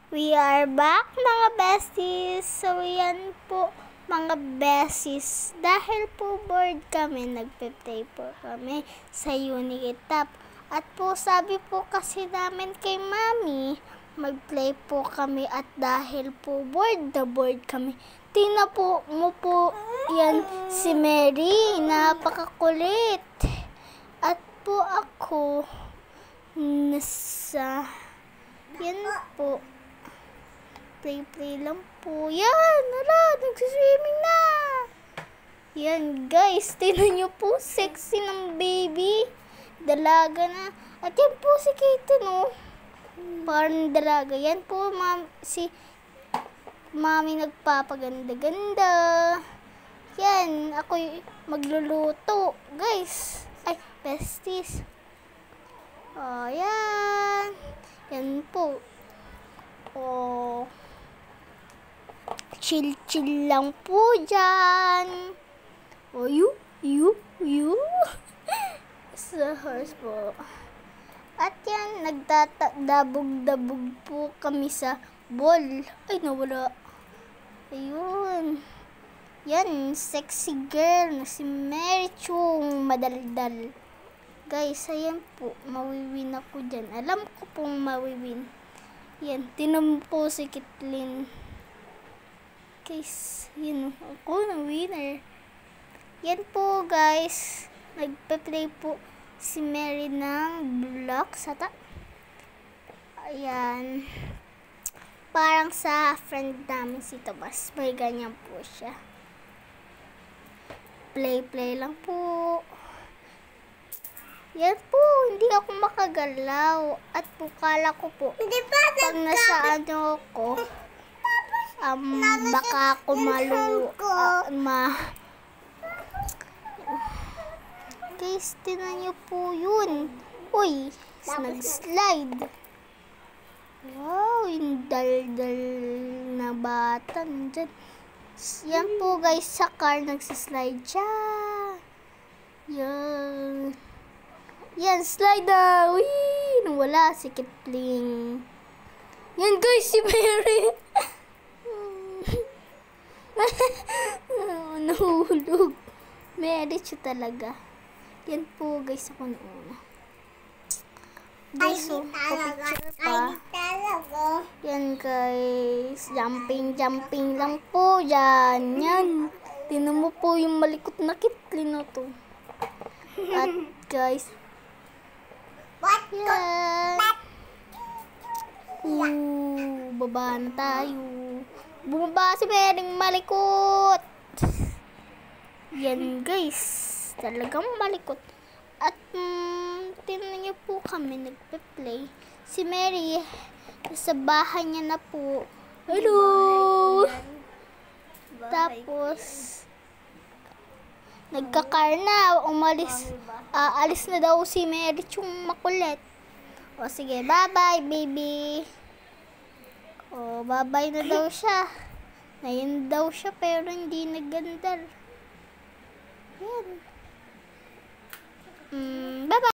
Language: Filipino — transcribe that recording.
We are back mga besties. So yan po mga besties. Dahil po bored kami, nagpe-play po kami sa Unikitap. At po sabi po kasi namin kay Mami, mag-play po kami at dahil po bored na bored kami. Tingnan po mo po yan si Mary, napakakulit. At po ako nasa yan po. Play lang po. Yan! Hala! Nagsiswimming na! Yan guys. Tingnan nyo po. Sexy ng baby. Dalaga na. At yan po si Kate, no? Parang dalaga. Yan po si Mami nagpapaganda-ganda. Yan. Ako magluluto. Guys. Ay, besties. Oh, yan. Yan po. Oh. Chill lang po dyan. Oh, you. Sa horse po. At yan, nagdadabog-dabog po kami sa ball. Ay, nawala. Ayun. Yan, sexy girl na si Mary Chung madaldal. Guys, ayan po, mawiwin ako dyan. Alam ko pong mawiwin. Yan, tinan po si Kitlin. Guys, yun, ako na winner. Yan po guys, nagpe-play po si Mary ng blocks ata. Ayan. Parang sa friend namin si Tomas, may ganyan po siya. Play lang po. Yan po, hindi ako makagalaw. At po, kala ko po, pag nasa ano ko, baka ako guys, tinan nyo po yun. Uy, nag-slide. Wow, yung dal-dal na bata nandyan. Yan po guys, sa car nagsislide siya. Yan. Yan, slide na. Uy, wala si Kitling. Yan guys, si Mary. Nahulog. Mary siya talaga. Yan po guys, ako nauna. Guys, so, pa-picture pa. Yan guys, jumping lang po yan. Yan. Tinan mo po yung malikot na Kitling na to. At guys, yan. Baba na tayo. Bumaba si Mering malikot. Yan guys, talagang malikot. At tingnan niyo po kami nagpe-play. Si Mary sa bahay niya na po. Hello. Tapos nagka-car na, alis na daw si Mary Chung makulit. O sige, bye-bye baby. O, bye-bye na daw siya. Ngayon daw siya pero hindi nagandal. Yan. Bye-bye.